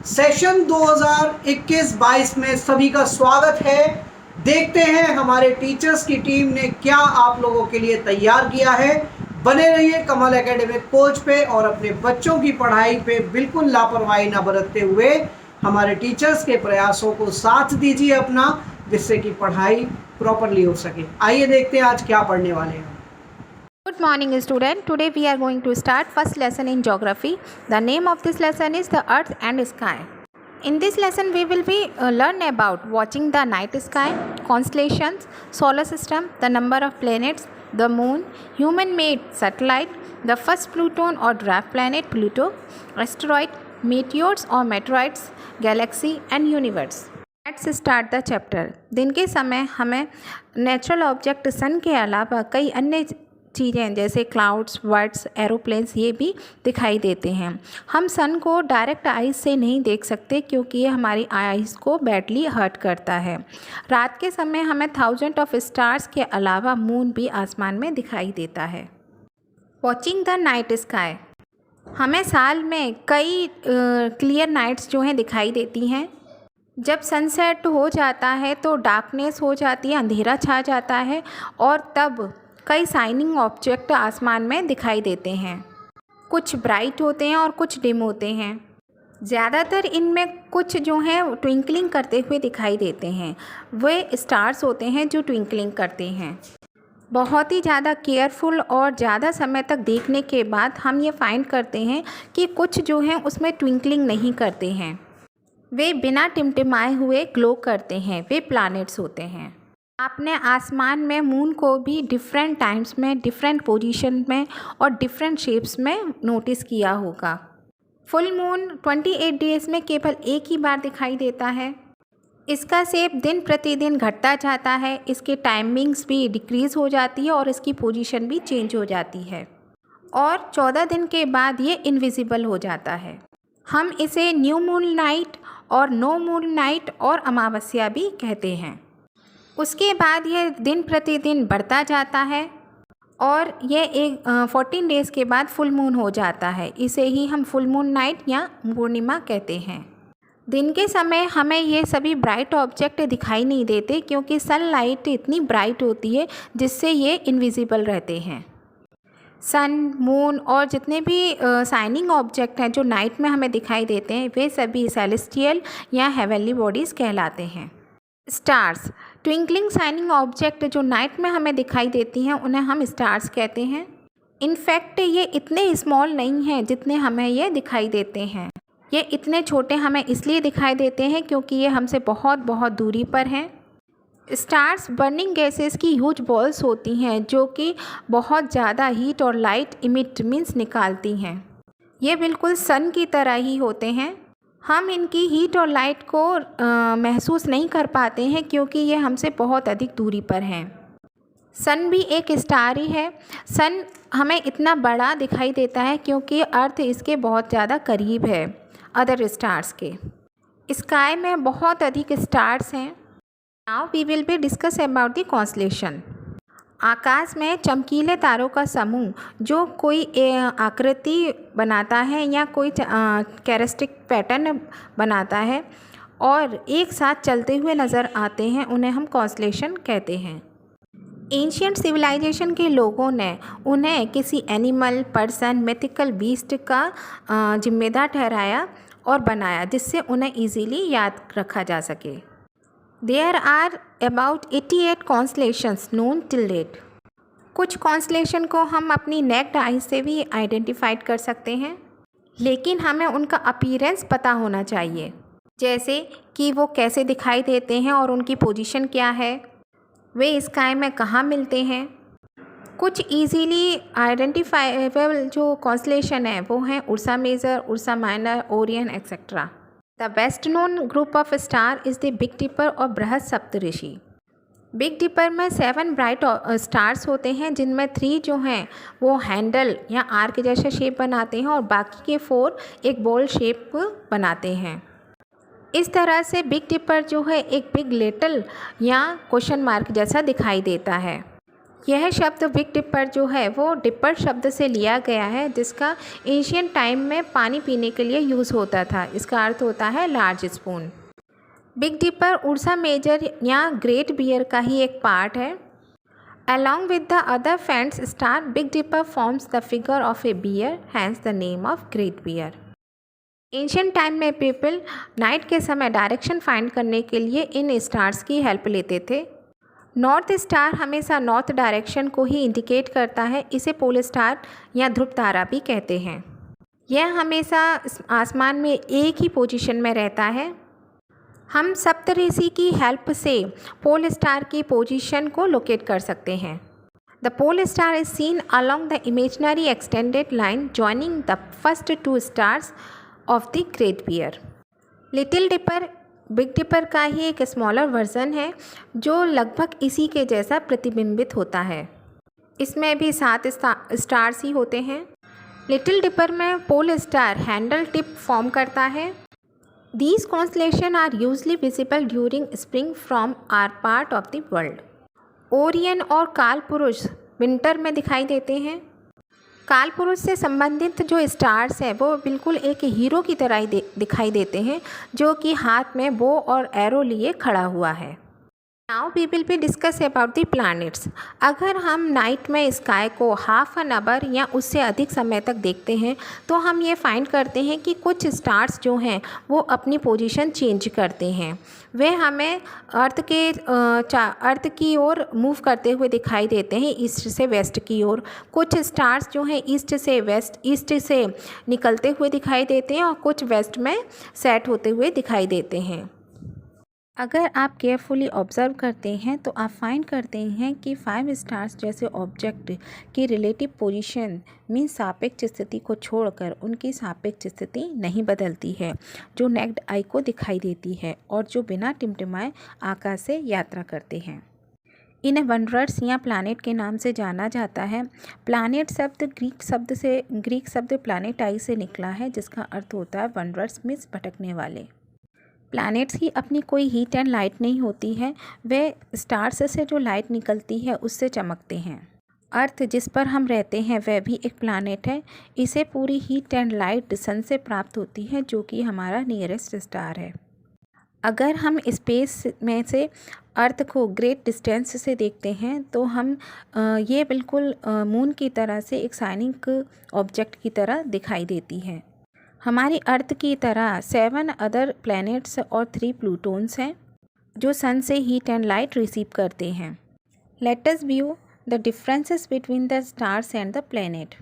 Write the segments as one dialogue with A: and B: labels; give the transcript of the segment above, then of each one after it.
A: Session 2021-22 में सभी का स्वागत है। देखते हैं हमारे टीचर्स की टीम ने क्या आप लोगों के लिए तैयार किया है। बने रहिए कमल एकेडमिक कोच पे और अपने बच्चों की पढ़ाई पे बिल्कुल लापरवाही ना बरतते हुए हमारे टीचर्स के प्रयासों को साथ दीजिए अपना, जिससे कि पढ़ाई प्रॉपरली हो सके। आइए देखते हैं आज क्या पढ़ने वाले हैं।
B: Good morning student. Today we are going to start first lesson in geography. The name of this lesson is the earth and sky. In this lesson we will be learn about watching the night sky, constellations, solar system, the number of planets, the moon, human made satellite, the first Pluton or dwarf planet Pluto, asteroid, meteors or meteorites, galaxy and universe. Let's start the chapter. दिन के समय हमें natural object सन के अलावा कई अन्य चीज़ें जैसे क्लाउड्स, बर्ड्स, एरोप्लेन्स ये भी दिखाई देते हैं। हम सन को डायरेक्ट आइज से नहीं देख सकते क्योंकि ये हमारी आइज़ को बैडली हर्ट करता है। रात के समय हमें थाउजेंड ऑफ स्टार्स के अलावा मून भी आसमान में दिखाई देता है। वॉचिंग द नाइट स्काई, हमें साल में कई क्लियर नाइट्स जो हैं दिखाई देती हैं। जब सनसेट हो जाता है तो डार्कनेस हो जाती है, अंधेरा छा जाता है और तब कई शाइनिंग ऑब्जेक्ट आसमान में दिखाई देते हैं। कुछ ब्राइट होते हैं और कुछ डिम होते हैं। ज़्यादातर इनमें कुछ जो हैं ट्विंकलिंग करते हुए दिखाई देते हैं। वे स्टार्स होते हैं जो ट्विंकलिंग करते हैं। बहुत ही ज़्यादा केयरफुल और ज़्यादा समय तक देखने के बाद हम ये फाइंड करते हैं कि कुछ जो हैं उसमें ट्विंकलिंग नहीं करते हैं। वे बिना टिमटिमाए हुए ग्लो करते हैं। वे प्लैनेट्स होते हैं। आपने आसमान में मून को भी डिफरेंट टाइम्स में, डिफरेंट पोजीशन में और डिफरेंट शेप्स में नोटिस किया होगा। फुल मून 28 डेज़ में केवल एक ही बार दिखाई देता है। इसका शेप दिन प्रतिदिन घटता जाता है। इसके टाइमिंग्स भी डिक्रीज़ हो जाती है और इसकी पोजीशन भी चेंज हो जाती है और 14 दिन के बाद ये इनविजिबल हो जाता है। हम इसे न्यू मून नाइट और नो मून नाइट और अमावस्या भी कहते हैं। उसके बाद ये दिन प्रतिदिन बढ़ता जाता है और ये 14 डेज़ के बाद फुल मून हो जाता है। इसे ही हम फुल मून नाइट या पूर्णिमा कहते हैं। दिन के समय हमें ये सभी ब्राइट ऑब्जेक्ट दिखाई नहीं देते क्योंकि सनलाइट इतनी ब्राइट होती है जिससे ये इनविजिबल रहते हैं। सन, मून और जितने भी शाइनिंग ऑब्जेक्ट हैं जो नाइट में हमें दिखाई देते हैं वे सभी सेलेस्टियल या हेवनली बॉडीज़ कहलाते हैं। स्टार्स, ट्विंकलिंग शाइनिंग ऑब्जेक्ट जो नाइट में हमें दिखाई देती हैं उन्हें हम स्टार्स कहते हैं। इनफैक्ट ये इतने स्मॉल नहीं हैं जितने हमें ये दिखाई देते हैं। ये इतने छोटे हमें इसलिए दिखाई देते हैं क्योंकि ये हमसे बहुत बहुत दूरी पर हैं। स्टार्स बर्निंग गैसेस की ह्यूज बॉल्स होती हैं जो कि बहुत ज़्यादा हीट और लाइट इमिट मीन्स निकालती हैं। ये बिल्कुल सन की तरह ही होते हैं। हम इनकी हीट और लाइट को महसूस नहीं कर पाते हैं क्योंकि ये हमसे बहुत अधिक दूरी पर हैं। सन भी एक स्टार ही है। सन हमें इतना बड़ा दिखाई देता है क्योंकि अर्थ इसके बहुत ज़्यादा करीब है अदर स्टार्स के। स्काई में बहुत अधिक स्टार्स हैं। Now we will be discuss about the constellation. आकाश में चमकीले तारों का समूह जो कोई आकृति बनाता है या कोई कैरेक्टरिस्टिक पैटर्न बनाता है और एक साथ चलते हुए नज़र आते हैं उन्हें हम कॉन्स्टेलेशन कहते हैं। एंशियंट सिविलाइजेशन के लोगों ने उन्हें किसी एनिमल, पर्सन, मिथिकल बीस्ट का जिम्मेदार ठहराया और बनाया जिससे उन्हें ईजीली याद रखा जा सके। There are about 88 constellations known till date. कुछ कॉन्स्टेलेशन को हम अपनी नेक्ड आई से भी आइडेंटिफाइड कर सकते हैं, लेकिन हमें उनका अपीयरेंस पता होना चाहिए, जैसे कि वो कैसे दिखाई देते हैं और उनकी पोजीशन क्या है, वे स्काई में कहाँ मिलते हैं। कुछ इजीली आइडेंटिफाइबल जो कॉन्स्टेलेशन है वो हैं Ursa Major, Ursa Minor, Orion etcetera. The best known group of star is the Big Dipper और बृहद सप्तऋषि। बिग डिपर में 7 ब्राइट स्टार्स होते हैं जिनमें 3 जो हैं वो हैंडल या आर्क जैसा शेप बनाते हैं और बाकी के 4 एक बॉल शेप बनाते हैं। इस तरह से बिग डिपर जो है एक बिग लिटिल या क्वेश्चन मार्क जैसा दिखाई देता है। यह शब्द बिग डिपर जो है वो डिपर शब्द से लिया गया है, जिसका एशियन टाइम में पानी पीने के लिए यूज़ होता था। इसका अर्थ होता है large spoon. Big Dipper Ursa Major या ग्रेट बियर का ही एक पार्ट है। Along with the other Fent's star, Big Dipper forms the figure of a bear, hence the name of Great Bear. Ancient time में people night के समय direction find करने के लिए इन स्टार्स की हेल्प लेते थे। नॉर्थ स्टार हमेशा नॉर्थ डायरेक्शन को ही इंडिकेट करता है। इसे पोल स्टार या ध्रुव तारा भी कहते हैं। यह हमेशा आसमान में एक ही पोजीशन में रहता है। हम सप्तऋषि की हेल्प से पोल स्टार की पोजीशन को लोकेट कर सकते हैं। The pole star is seen along the imaginary extended line joining the first two stars of the Great Bear. Little Dipper Big Dipper का ही एक स्मॉलर वर्जन है जो लगभग इसी के जैसा प्रतिबिंबित होता है। इसमें भी 7 स्टार्स ही होते हैं। लिटिल डिपर में pole star handle tip form करता है। These constellations are usually visible during spring from our part of the world. Orion और कालपुरुष विंटर में दिखाई देते हैं। कालपुरुष से संबंधित जो स्टार्स हैं वो बिल्कुल एक हीरो की तरह ही दिखाई देते हैं, जो कि हाथ में बो और एरो लिए खड़ा हुआ है। Now we will be discuss about the planets. अगर हम नाइट में स्काई को हाफ एन आवर या उससे अधिक समय तक देखते हैं तो हम ये फाइंड करते हैं कि कुछ स्टार्स जो हैं वो अपनी पोजीशन चेंज करते हैं। वे हमें अर्थ की ओर मूव करते हुए दिखाई देते हैं, ईस्ट से वेस्ट की ओर। कुछ स्टार्स जो हैं ईस्ट से निकलते हुए दिखाई देते हैं और कुछ वेस्ट में सेट होते हुए दिखाई देते हैं। अगर आप केयरफुली ऑब्ज़र्व करते हैं तो आप फाइंड करते हैं कि 5 स्टार्स जैसे ऑब्जेक्ट की रिलेटिव पोजीशन मीन सापेक्ष स्थिति को छोड़कर उनकी सापेक्ष स्थिति नहीं बदलती है, जो नेक्ड आई को दिखाई देती है और जो बिना टिमटिमाए आकाश से यात्रा करते हैं। इन्हें वंडरर्स या प्लैनेट के नाम से जाना जाता है। प्लैनेट शब्द ग्रीक शब्द प्लैनेटाई से निकला है, जिसका अर्थ होता है वंडरर्स मीन्स भटकने वाले। प्लैनेट्स की अपनी कोई हीट एंड लाइट नहीं होती है, वे स्टार्स से जो लाइट निकलती है उससे चमकते हैं। अर्थ जिस पर हम रहते हैं वह भी एक प्लैनेट है। इसे पूरी हीट एंड लाइट सन से प्राप्त होती है, जो कि हमारा नियरेस्ट स्टार है। अगर हम स्पेस में से अर्थ को ग्रेट डिस्टेंस से देखते हैं तो हम ये बिल्कुल मून की तरह से एक शाइनिंग ऑब्जेक्ट की तरह दिखाई देती है। हमारी अर्थ की तरह 7 अदर प्लैनेट्स और 3 प्लूटोन्स हैं जो सन से हीट एंड लाइट रिसीव करते हैं। Let us view the differences between the stars and the planet.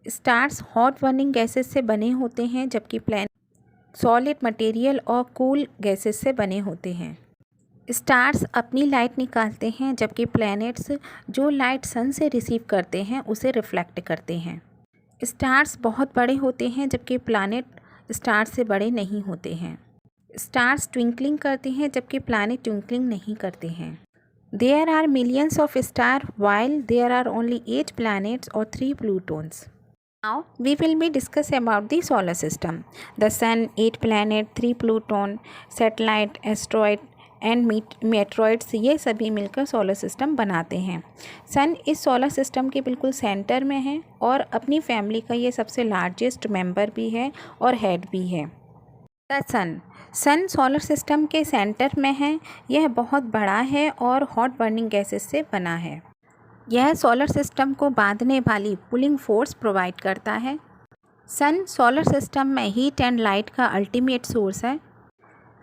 B: Stars hot burning gases से बने होते हैं, जबकि प्लैनेट सॉलिड मटेरियल और कूल गैसेस से बने होते हैं। स्टार्स अपनी लाइट निकालते हैं, जबकि प्लैनेट्स जो लाइट सन से रिसीव करते हैं उसे रिफ्लेक्ट करते हैं। स्टार्स बहुत बड़े होते हैं, जबकि प्लैनेट स्टार से बड़े नहीं होते हैं। स्टार्स ट्विंकलिंग करते हैं, जबकि प्लैनेट ट्विंकलिंग नहीं करते हैं। There are millions of star while there are only 8 planets और 3 plutons. Now we will be discuss about the solar system. The sun, 8 planet, 3 Pluton, satellite, asteroid and meteoroids, ये सभी मिलकर सोलर सिस्टम बनाते हैं। सन इस सोलर सिस्टम के बिल्कुल centre में है और अपनी फैमिली का ये सबसे लार्जेस्ट मेंबर भी है और हेड भी है। द सन सोलर सिस्टम के सेंटर में है। यह बहुत बड़ा है और हॉट बर्निंग गैसेस से बना है। यह सोलर सिस्टम को बांधने वाली पुलिंग फोर्स प्रोवाइड करता है। सन सोलर सिस्टम में हीट एंड लाइट का अल्टीमेट सोर्स है।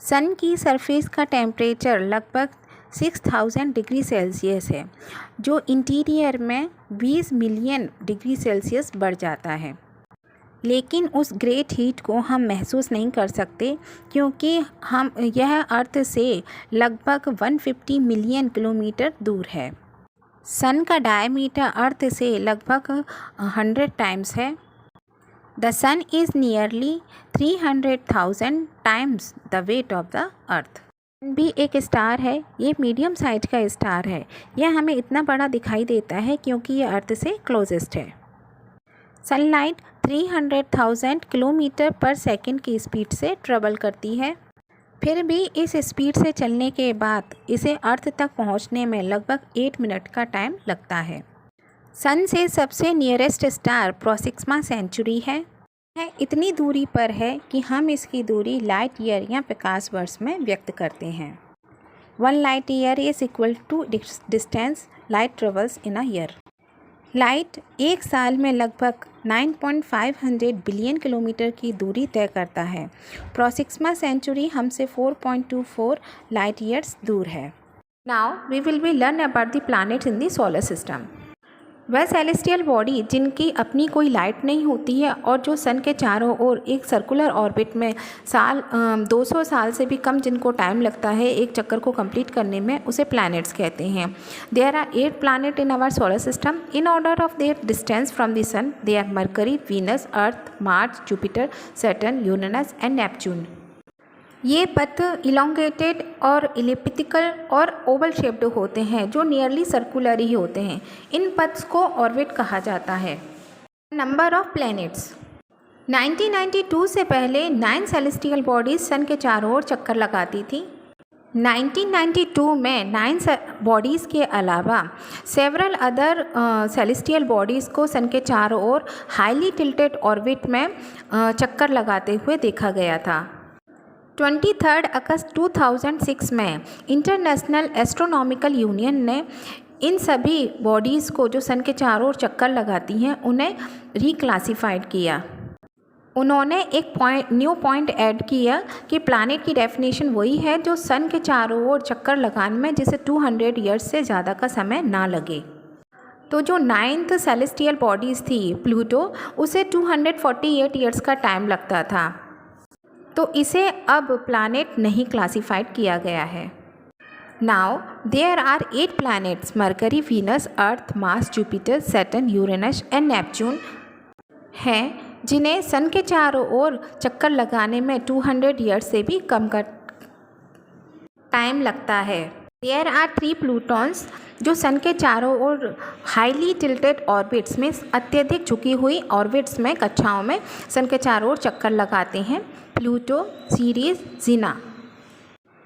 B: सन की सरफेस का टेम्परेचर लगभग 6000 डिग्री सेल्सियस है, जो इंटीरियर में 20 मिलियन डिग्री सेल्सियस बढ़ जाता है। लेकिन उस ग्रेट हीट को हम महसूस नहीं कर सकते, क्योंकि यह अर्थ से लगभग 150 मिलियन किलोमीटर दूर है। सन का डायमीटर अर्थ से लगभग 100 टाइम्स है। The sun is nearly 300,000 times the weight of the earth. भी एक स्टार है। ये मीडियम साइज का स्टार है। यह हमें इतना बड़ा दिखाई देता है क्योंकि ये अर्थ से क्लोजेस्ट है। सनलाइट 300,000 किलोमीटर पर सेकंड की स्पीड से ट्रेवल करती है। फिर भी इस स्पीड से चलने के बाद इसे अर्थ तक पहुंचने में लगभग 8 मिनट का टाइम लगता है। सन से सबसे नियरेस्ट स्टार प्रोक्सिमा सेंचुरी है। यह इतनी दूरी पर है कि हम इसकी दूरी लाइट ईयर या प्रकाश वर्ष में व्यक्त करते हैं। 1 light year is equal to distance light travels in a year. Light एक साल में लगभग 9.500 बिलियन किलोमीटर की दूरी तय करता है। प्रोक्सिमा सेंचुरी हमसे 4.24 लाइट ईयर्स दूर है। Now we will be learn about the planets in the solar system. वह सेलेस्टियल बॉडी जिनकी अपनी कोई लाइट नहीं होती है और जो सन के चारों ओर एक सर्कुलर ऑर्बिट में 200 साल से भी कम जिनको टाइम लगता है एक चक्कर को कंप्लीट करने में, उसे प्लैनेट्स कहते हैं। There are 8 planet in our solar system in order of their distance from the sun. They are Mercury, Venus, Earth, Mars, Jupiter, Saturn, Uranus and Neptune. ये पथ इलोंगेटेड और इलिप्टिकल और ओवल शेप्ड होते हैं जो nearly circular ही होते हैं। इन पथ्स को ऑर्बिट कहा जाता है। Number of planets. 1992 से पहले 9 सेलेस्टियल बॉडीज सन के चारों ओर चक्कर लगाती थी। 1992 में 9 बॉडीज़ के अलावा सेवरल अदर सेलेस्टियल बॉडीज़ को सन के चारों ओर हाईली टिल्टेड ऑर्बिट में चक्कर लगाते हुए देखा गया था। 23 अगस्त 2006 में इंटरनेशनल एस्ट्रोनॉमिकल यूनियन ने इन सभी बॉडीज़ को जो सन के चारों ओर चक्कर लगाती हैं उन्हें रिक्लासिफाइड किया। उन्होंने एक न्यू पॉइंट ऐड किया कि प्लैनेट की डेफिनेशन वही है जो सन के चारों ओर चक्कर लगाने में जिसे 200 ईयर्स से ज़्यादा का समय ना लगे। तो जो 9th सेलेस्टियल बॉडीज़ थी प्लूटो, उसे 248 ईयर्स का टाइम लगता था, तो इसे अब प्लैनेट नहीं क्लासिफाइड किया गया है। Now there are 8 planets Mercury, Venus, Earth, Mars, Jupiter, Saturn, Uranus and Neptune हैं जिन्हें सन के चारों ओर चक्कर लगाने में 200 ईयर्स से भी कम का टाइम लगता है। देयर आर 3 प्लूटॉन्स जो सन के चारों ओर हाईली टिल्टेड ऑर्बिट्स में अत्यधिक झुकी हुई ऑर्बिट्स में कक्षाओं में सन के चारों ओर चक्कर लगाते हैं। प्लूटो, सीरीज, जीना।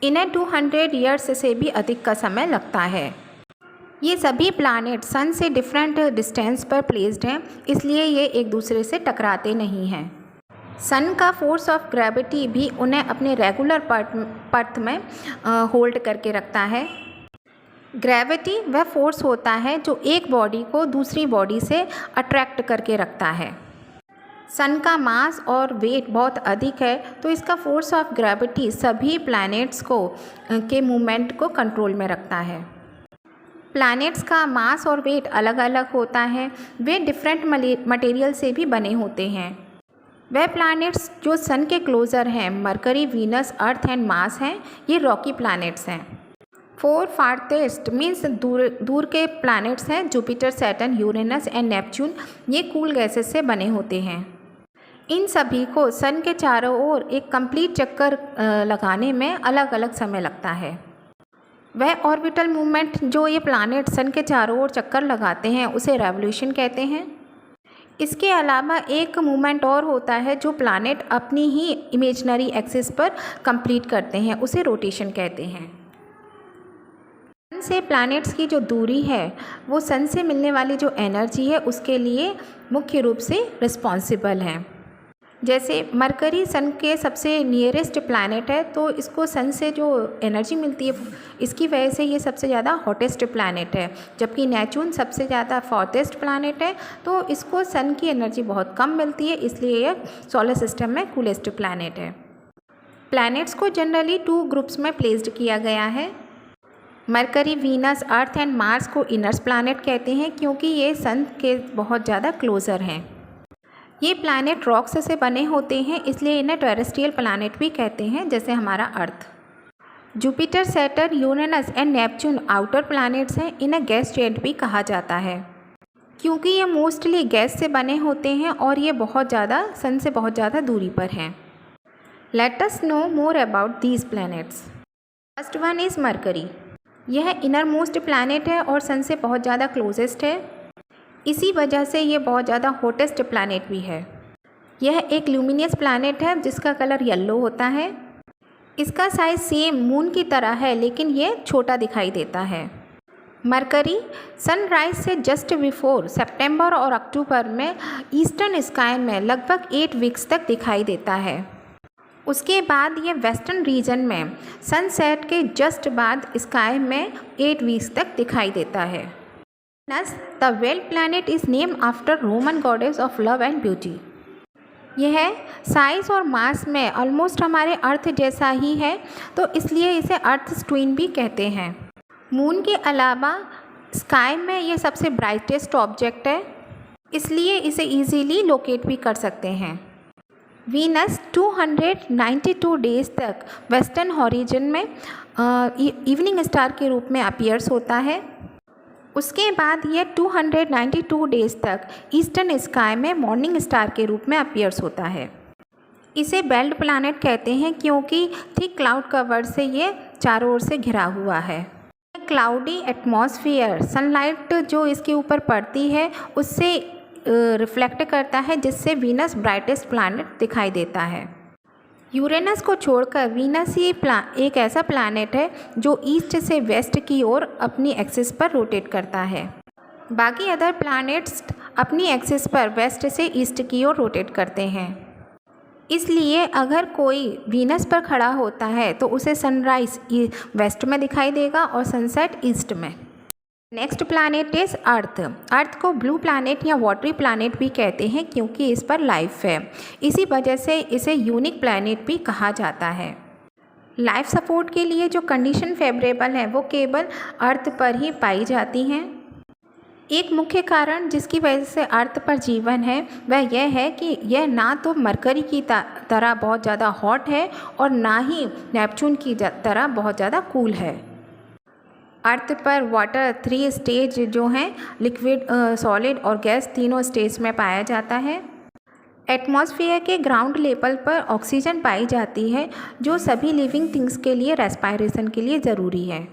B: इन्हें 200 ईयर्स से भी अधिक का समय लगता है। ये सभी प्लैनेट सन से डिफरेंट डिस्टेंस पर प्लेस्ड हैं, इसलिए ये एक दूसरे से टकराते नहीं हैं। सन का फोर्स ऑफ ग्रेविटी भी उन्हें अपने रेगुलर पथ में होल्ड करके रखता है। ग्रेविटी वह फोर्स होता है जो एक बॉडी को दूसरी बॉडी से अट्रैक्ट करके रखता है। सन का मास और वेट बहुत अधिक है, तो इसका फोर्स ऑफ ग्रेविटी सभी प्लैनेट्स के मूवमेंट को कंट्रोल में रखता है। प्लैनेट्स का मास और वेट अलग अलग होता है। वे डिफरेंट मटेरियल से भी बने होते हैं। वह प्लैनेट्स जो सन के क्लोज़र हैं, mercury, Venus, earth and Mars हैं, ये रॉकी प्लैनेट्स हैं। 4 फार्थेस्ट मीन्स दूर के प्लैनेट्स हैं, Jupiter, Saturn, Uranus and Neptune. ये कूल गैसेस से बने होते हैं। इन सभी को सन के चारों ओर एक कंप्लीट चक्कर लगाने में अलग अलग समय लगता है। वह ऑर्बिटल मूवमेंट जो ये प्लैनेट सन के चारों ओर चक्कर लगाते हैं उसे रेवोल्यूशन कहते हैं। इसके अलावा एक मूवमेंट और होता है जो प्लैनेट अपनी ही इमेजिनरी एक्सिस पर कंप्लीट करते हैं, उसे रोटेशन कहते हैं। सन से प्लैनेट्स की जो दूरी है वो सन से मिलने वाली जो एनर्जी है उसके लिए मुख्य रूप से रिस्पॉन्सिबल है। जैसे मरकरी सन के सबसे नियरेस्ट प्लैनेट है, तो इसको सन से जो एनर्जी मिलती है इसकी वजह से ये सबसे ज़्यादा हॉटेस्ट प्लैनेट है। जबकि नेपच्यून सबसे ज़्यादा फॉर्थेस्ट प्लैनेट है, तो इसको सन की एनर्जी बहुत कम मिलती है, इसलिए यह सोलर सिस्टम में कूलेस्ट प्लैनेट है। प्लैनेट्स को जनरली 2 ग्रुप्स में प्लेस्ड किया गया है। Mercury, Venus, earth and Mars को इनर्स प्लैनेट कहते हैं क्योंकि ये सन के बहुत ज़्यादा क्लोज़र हैं। ये प्लैनेट रॉक्स से बने होते हैं, इसलिए इन्हें टेरेस्ट्रियल प्लैनेट भी कहते हैं, जैसे हमारा earth. Jupiter, Saturn, Uranus and Neptune outer planets हैं। इन्हें गैस जेंट भी कहा जाता है क्योंकि ये मोस्टली गैस से बने होते हैं और ये बहुत ज़्यादा सन से बहुत ज़्यादा दूरी पर हैं। Let us know more about these planets. First one is mercury. यह इनर मोस्ट प्लैनेट है और सन से बहुत ज़्यादा क्लोजेस्ट है। इसी वजह से ये बहुत ज़्यादा हॉटेस्ट प्लैनेट भी है। यह एक ल्यूमिनियस प्लैनेट है जिसका कलर येलो होता है। इसका साइज सेम मून की तरह है, लेकिन ये छोटा दिखाई देता है। मरकरी सनराइज से जस्ट बिफोर सितंबर और अक्टूबर में ईस्टर्न स्काई में लगभग 8 वीक्स तक दिखाई देता है। उसके बाद ये वेस्टर्न रीजन में सनसेट के जस्ट बाद स्काई में 8 वीक्स तक दिखाई देता है। Venus the weld planet is name after Roman goddess of love and beauty. यह साइज और मास में ऑलमोस्ट हमारे अर्थ जैसा ही है, तो इसलिए इसे अर्थ ट्विन भी कहते हैं। मून के अलावा स्काई में ये सबसे ब्राइटेस्ट ऑब्जेक्ट है, इसलिए इसे इजीली लोकेट भी कर सकते हैं। वीनस 292 डेज़ तक वेस्टर्न हॉरिजन में इवनिंग स्टार के रूप में अपीयर्स होता है। उसके बाद ये 292 डेज़ तक ईस्टर्न स्काई में मॉर्निंग स्टार के रूप में अपीयर्स होता है। इसे बेल्ट प्लैनेट कहते हैं क्योंकि थिक क्लाउड कवर से ये चारों ओर से घिरा हुआ है। क्लाउडी एटमॉस्फेयर सनलाइट जो इसके ऊपर पड़ती है उससे रिफ्लेक्ट करता है, जिससे वीनस ब्राइटेस्ट प्लैनेट दिखाई देता है। यूरेनस को छोड़कर वीनस ही एक ऐसा प्लैनेट है जो ईस्ट से वेस्ट की ओर अपनी एक्सिस पर रोटेट करता है। बाकी अदर प्लैनेट्स अपनी एक्सिस पर वेस्ट से ईस्ट की ओर रोटेट करते हैं। इसलिए अगर कोई वीनस पर खड़ा होता है तो उसे सनराइज वेस्ट में दिखाई देगा और सनसेट ईस्ट में। नेक्स्ट प्लैनेट इज़ अर्थ। अर्थ को ब्लू प्लैनेट या वाटरी प्लैनेट भी कहते हैं क्योंकि इस पर लाइफ है। इसी वजह से इसे यूनिक प्लैनेट भी कहा जाता है। लाइफ सपोर्ट के लिए जो कंडीशन फेवरेबल है वो केवल अर्थ पर ही पाई जाती हैं। एक मुख्य कारण जिसकी वजह से अर्थ पर जीवन है वह यह है कि यह ना तो मरकरी की तरह बहुत ज़्यादा हॉट है और ना ही नेपच्यून की तरह बहुत ज़्यादा कूल है। अर्थ पर वाटर 3 स्टेज जो हैं लिक्विड, सॉलिड और गैस तीनों स्टेज में पाया जाता है। एटमॉस्फेयर के ग्राउंड लेवल पर ऑक्सीजन पाई जाती है जो सभी लिविंग थिंग्स के लिए रेस्पायरेशन के लिए ज़रूरी है।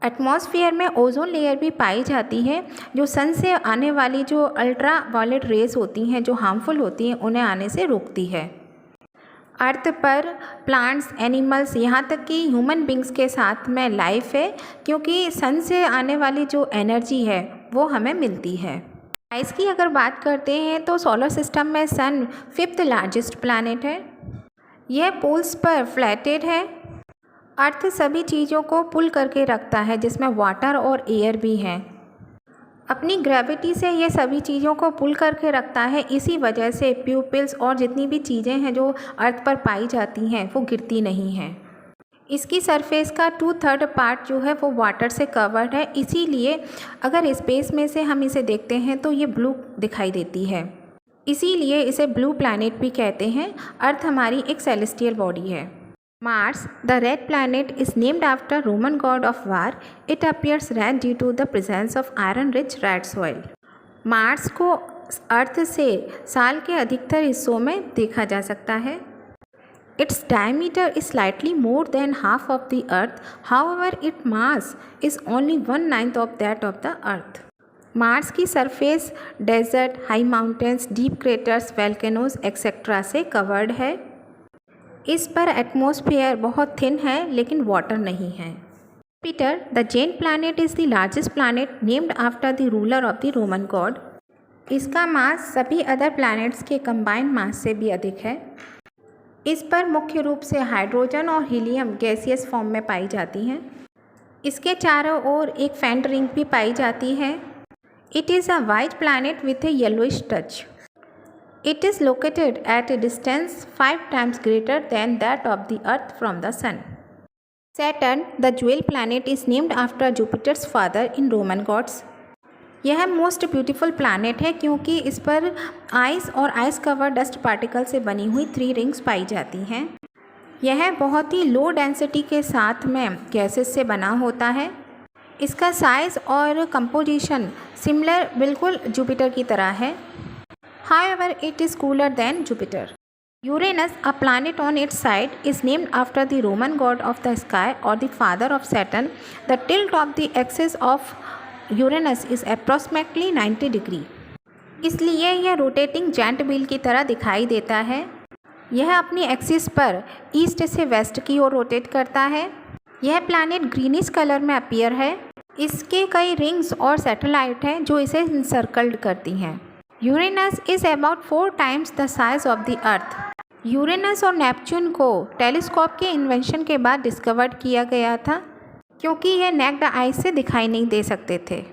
B: एटमॉस्फेयर में ओजोन लेयर भी पाई जाती है जो सन से आने वाली जो अल्ट्रा वायलेट रेज होती हैं जो हार्मफुल होती हैं उन्हें आने से रोकती है। अर्थ पर प्लांट्स, एनिमल्स, यहाँ तक कि ह्यूमन बींग्स के साथ में लाइफ है क्योंकि सन से आने वाली जो एनर्जी है वो हमें मिलती है। साइज़ की अगर बात करते हैं तो सोलर सिस्टम में सन 5th लार्जेस्ट प्लैनेट है। यह पोल्स पर फ्लैटेड है। अर्थ सभी चीज़ों को पुल करके रखता है जिसमें वाटर और एयर भी हैं। अपनी ग्रेविटी से ये सभी चीज़ों को पुल करके रखता है, इसी वजह से प्यूपिल्स और जितनी भी चीज़ें हैं जो अर्थ पर पाई जाती हैं वो गिरती नहीं हैं। इसकी सरफेस का 2/3 पार्ट जो है वो वाटर से कवर्ड है, इसीलिए अगर स्पेस में से हम इसे देखते हैं तो ये ब्लू दिखाई देती है। इसीलिए इसे ब्लू प्लैनेट भी कहते हैं। अर्थ हमारी एक सेलेस्टियल बॉडी है। Mars, the red planet, is named after Roman god of war. It appears red due to the presence of iron-rich red soil. Mars को अर्थ से साल के अधिकतर हिस्सों में देखा जा सकता है। Its diameter is slightly more than half of the Earth. However, its mass is only 1/9 of that of the Earth. Mars की surface desert, high mountains, deep craters, volcanoes etcetera से कवर्ड है। इस पर एटमॉस्फेयर बहुत thin है लेकिन water नहीं है। Jupiter, the giant planet, is the largest planet named after the ruler of the Roman god. इसका मास सभी अदर प्लैनेट्स के कंबाइंड मास से भी अधिक है। इस पर मुख्य रूप से हाइड्रोजन और हीलियम गैसियस फॉर्म में पाई जाती हैं। इसके चारों ओर एक फेंट रिंग भी पाई जाती है। It is a white planet with A yellowish touch. It is located at a distance 5 times greater than that of the Earth from the Sun. Saturn, the jewel planet, is named after Jupiter's father in Roman gods. यह most beautiful planet है क्योंकि इस पर ice और ice cover dust particle से बनी हुई 3 rings पाई जाती हैं। यह बहुत ही लो डेंसिटी के साथ में गैसेस से बना होता है। इसका साइज़ और कंपोजिशन सिमिलर बिल्कुल जुपिटर की तरह है। However, it is cooler than Jupiter. Uranus, a planet on its side, is named after the Roman god of the sky or the father of Saturn. The tilt of the axis of Uranus is approximately 90 degree. इसलिए यह rotating gent wheel की तरह दिखाई देता है। यह अपनी axis पर ईस्ट से वेस्ट की ओर रोटेट करता है। यह प्लैनेट ग्रीनिश कलर में अपीयर है। इसके कई रिंग्स और सैटेलाइट हैं जो इसे इंसर्कल्ड करती हैं। Uranus is about 4 times the size of the earth. Uranus और नेपच्यून को टेलीस्कोप के इन्वेंशन के बाद डिस्कवर्ड किया गया था, क्योंकि यह नेक्ड आई से दिखाई नहीं दे सकते थे।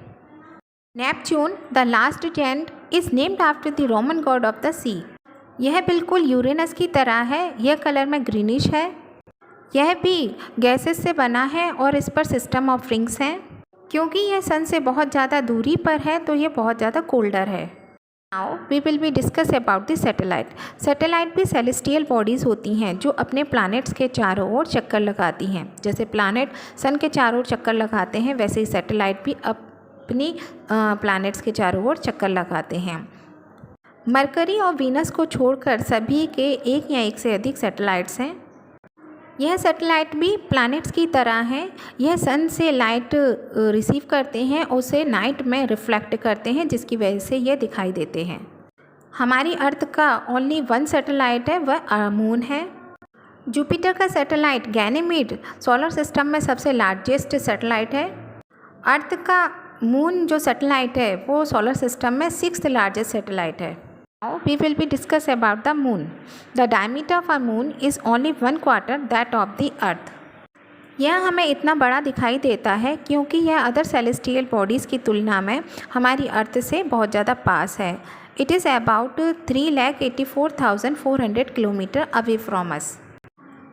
B: Neptune the last giant is named after the Roman god of the sea. यह बिल्कुल यूरेनस की तरह है। यह कलर में ग्रीनिश है। यह भी गैसेस से बना है और इस पर सिस्टम ऑफ रिंग्स हैं। क्योंकि यह सन से बहुत ज़्यादा दूरी पर है तो यह बहुत ज़्यादा कोल्डर है। Now we will be discuss about the satellite. Satellite भी सेलेस्टियल बॉडीज़ होती हैं जो अपने प्लैनेट्स के चारों ओर चक्कर लगाती हैं। जैसे प्लैनेट सन के चारों ओर चक्कर लगाते हैं, वैसे ही सैटेलाइट भी अपनी प्लैनेट्स के चारों ओर चक्कर लगाते हैं। मरकरी और वीनस को छोड़कर सभी के एक या एक से अधिक सैटेलाइट्स हैं। यह सैटेलाइट भी प्लैनेट्स की तरह हैं। यह सन से लाइट रिसीव करते हैं, उसे नाइट में रिफ्लेक्ट करते हैं, जिसकी वजह से यह दिखाई देते हैं। हमारी अर्थ का ओनली 1 सैटेलाइट है, वह मून है। जुपिटर का सैटेलाइट गैनीमेड सोलर सिस्टम में सबसे लार्जेस्ट सैटेलाइट है। अर्थ का मून जो सैटेलाइट है वो सोलर सिस्टम में 6th लार्जेस्ट सैटेलाइट है। Now we will be discuss about the moon. The diameter of a moon is only 1/4 that of the earth. यह हमें इतना बड़ा दिखाई देता है क्योंकि यह अदर सेलेस्टियल बॉडीज़ की तुलना में हमारी अर्थ से बहुत ज़्यादा पास है। It is about 3,84,400 kilometre away from us.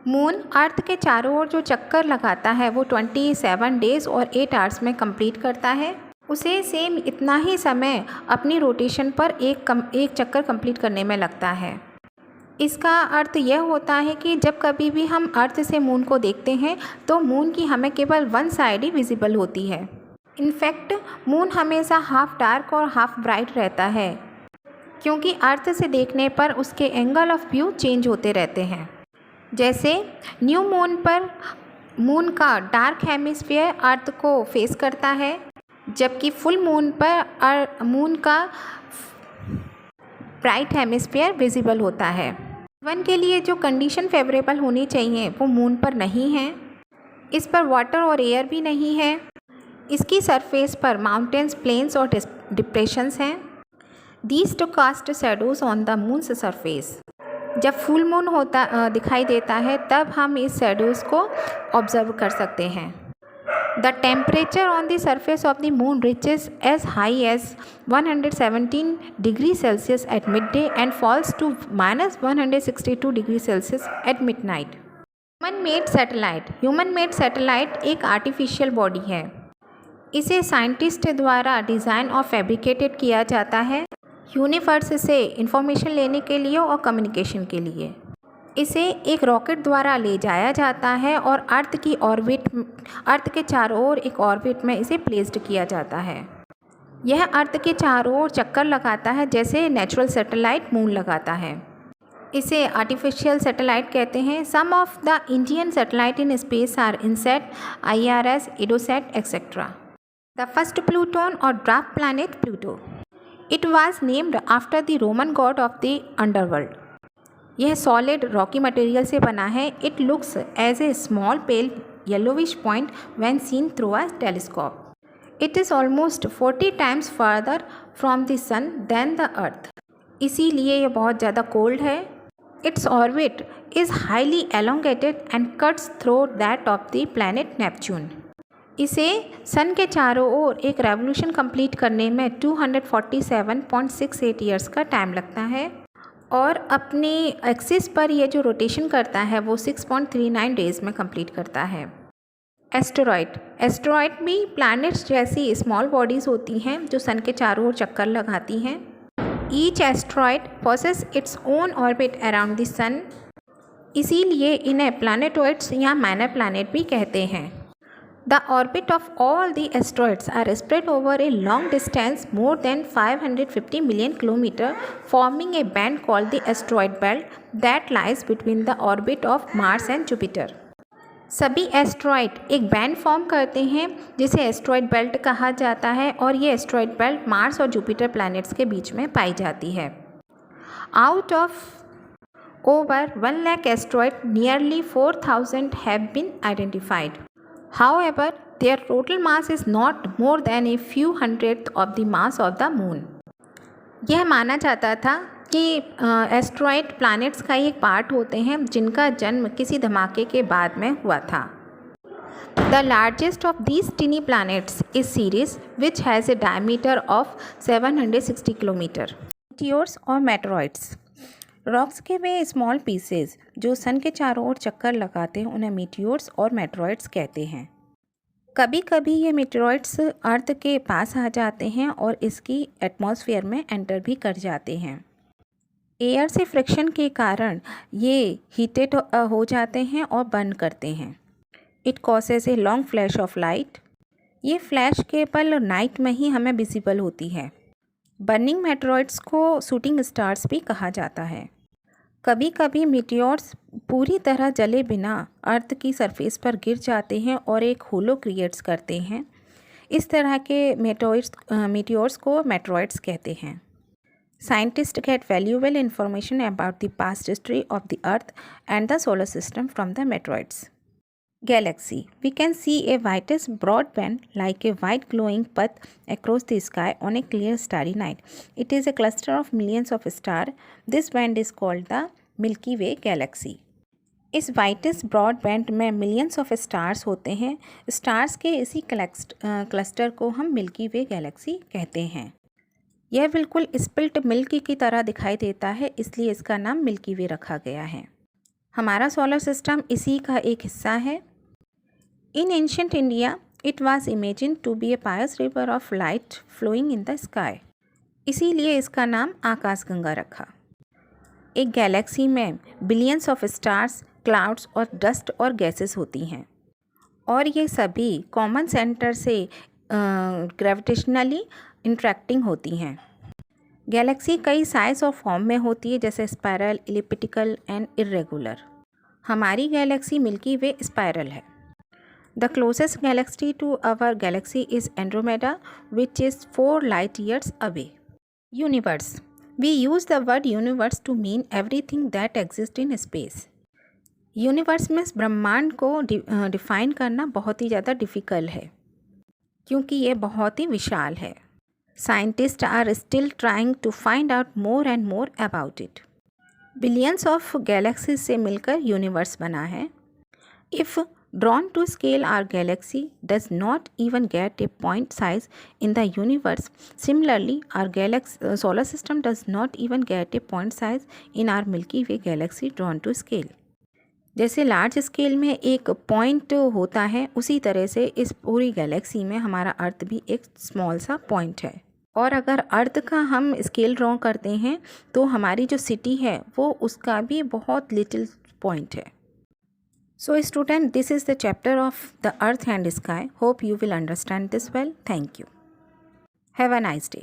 B: Moon earth के चारों ओर जो चक्कर लगाता है वो 27 डेज़ और 8 आवर्स में कंप्लीट करता है। उसे सेम इतना ही समय अपनी रोटेशन पर एक चक्कर कंप्लीट करने में लगता है। इसका अर्थ यह होता है कि जब कभी भी हम अर्थ से मून को देखते हैं तो मून की हमें केवल 1 साइड ही विजिबल होती है। इनफैक्ट मून हमेशा हाफ डार्क और हाफ ब्राइट रहता है, क्योंकि अर्थ से देखने पर उसके एंगल ऑफ व्यू चेंज होते रहते हैं। जैसे न्यू मून पर मून का डार्क हेमिस्फीयर अर्थ को फेस करता है, जबकि फुल मून पर मून का ब्राइट हेमिस्फीयर विजिबल होता है। जीवन के लिए जो कंडीशन फेवरेबल होनी चाहिए वो मून पर नहीं है। इस पर वाटर और एयर भी नहीं है। इसकी सरफेस पर माउंटेन्स, प्लेन्स और डिप्रेशंस हैं। These too cast shadows on the moon's surface. जब फुल मून दिखाई देता है तब हम इस शैडोज़ को ऑब्जर्व कर सकते हैं। The temperature on the surface of the moon reaches as high as 117 degrees Celsius at midday and falls to -162 degrees Celsius at midnight. Human made satellite एक आर्टिफिशियल बॉडी है। इसे साइंटिस्ट द्वारा design और fabricated किया जाता है universe से information लेने के लिए और कम्युनिकेशन के लिए। इसे एक रॉकेट द्वारा ले जाया जाता है और अर्थ के चारों ओर एक ऑर्बिट में इसे प्लेस्ड किया जाता है। यह अर्थ के चारों ओर चक्कर लगाता है जैसे नेचुरल सैटेलाइट मून लगाता है। इसे आर्टिफिशियल सैटेलाइट कहते हैं। Some of the Indian satellite in space are INSAT, IRS, EDUSAT etcetera. The first pluton और dwarf planet Pluto. It was named after the Roman god of the underworld. यह solid rocky material से बना है। It looks as a small pale yellowish point when seen through a telescope. It is almost 40 times further from the sun than the earth. इसीलिए यह बहुत ज़्यादा cold है। Its orbit is highly elongated and cuts through that of the planet Neptune. इसे सन के चारों ओर एक revolution complete करने में 247.68 ईयर्स का टाइम लगता है और अपनी एक्सिस पर यह जो रोटेशन करता है वो 6.39 डेज़ में कंप्लीट करता है। एस्टेरॉइड भी प्लैनेट्स जैसी स्मॉल बॉडीज़ होती हैं जो सन के चारों ओर चक्कर लगाती हैं। Each asteroid possess its own orbit around the sun, इसीलिए इन्हें प्लैनेटॉइड्स या माइनर प्लैनेट भी कहते हैं। The orbit of all the asteroids are spread over a long distance more than 550 million kilometers, forming a band called the asteroid belt that lies between the orbit of Mars and Jupiter. सभी asteroid एक band form करते हैं जिसे asteroid belt कहा जाता है और ये एस्ट्रॉइड बेल्ट मार्स और जुपिटर प्लैनेट्स के बीच में पाई जाती है। Out of Over 1 lakh asteroids, nearly 4,000 have been identified. However, their total mass is not more than a few hundredth of the mass of the moon. यह माना जाता था कि एस्ट्रॉइड प्लैनेट्स का एक पार्ट होते हैं जिनका जन्म किसी धमाके के बाद में हुआ था. The largest of these tiny planets is Ceres, which has a diameter of 760 km. Meteors और meteoroids. रॉक्स के वे स्मॉल पीसेस जो सन के चारों ओर चक्कर लगाते हैं उन्हें मीटियोर्स और मेटेरॉइड्स कहते हैं. कभी कभी ये मीटेरॉइड्स अर्थ के पास आ जाते हैं और इसकी एटमॉस्फेयर में एंटर भी कर जाते हैं. एयर से फ्रिक्शन के कारण ये हीटेड हो जाते हैं और बर्न करते हैं. It causes a long flash of light. ये फ्लैश केवल नाइट में ही हमें विजिबल होती है. बर्निंग मेटेरॉइड्स को शूटिंग स्टार्स भी कहा जाता है. कभी कभी मीटियोर्स पूरी तरह जले बिना अर्थ की सरफेस पर गिर जाते हैं और एक होलो क्रिएट्स करते हैं. इस तरह के मीटियोर्स को मेटेरॉइड्स कहते हैं. Scientist get valuable information about the past history of the earth and the solar system from the meteoroids. Galaxy. We can see a whitish broad band like a white glowing path across the sky on a clear starry night. It is a cluster of millions of stars. This band is called the Milky Way galaxy. इस whitish broad band में millions of stars होते हैं. Stars के इसी cluster को हम Milky Way galaxy कहते हैं. यह बिल्कुल स्पिल्ट मिल्क की तरह दिखाई देता है, इसलिए इसका नाम मिल्की वे रखा गया है. हमारा सोलर सिस्टम इसी का एक हिस्सा है. In ancient India, it was imagined to be a pious river of light flowing in the sky. इसीलिए इसका नाम आकाशगंगा रखा. एक गैलेक्सी में बिलियंस ऑफ स्टार्स, क्लाउड्स और डस्ट और गैसेस होती हैं और ये सभी कॉमन सेंटर से ग्रेविटेशनली इंटरेक्टिंग होती हैं. गैलेक्सी कई साइज और फॉर्म में होती है, जैसे स्पायरल, इलिप्टिकल एंड इरेगुलर. हमारी गैलेक्सी मिल्की वे स्पायरल है. The closest galaxy to our galaxy is Andromeda, which is 4 light years away. Universe. We use the word universe to mean everything that exists in space. Universe में ब्रह्मांड को define करना बहुत ही ज़्यादा difficult है क्योंकि ये बहुत ही विशाल है. Scientist are still trying to find out more and more about it. Billions of galaxies से मिलकर यूनिवर्स बना है. If drawn to scale, our galaxy does not even get a point size in the universe. Similarly, our solar system does not even get a point size in our Milky Way galaxy drawn to scale. जैसे large scale में एक point होता है, उसी तरह से इस पूरी गैलेक्सी में हमारा अर्थ भी एक स्मॉल सा पॉइंट है. और अगर अर्थ का हम स्केल ड्रॉ करते हैं तो हमारी जो सिटी है वो उसका भी बहुत लिटिल पॉइंट है. So student, this is the chapter of the earth and sky. Hope you will understand this well. Thank you. Have a nice day.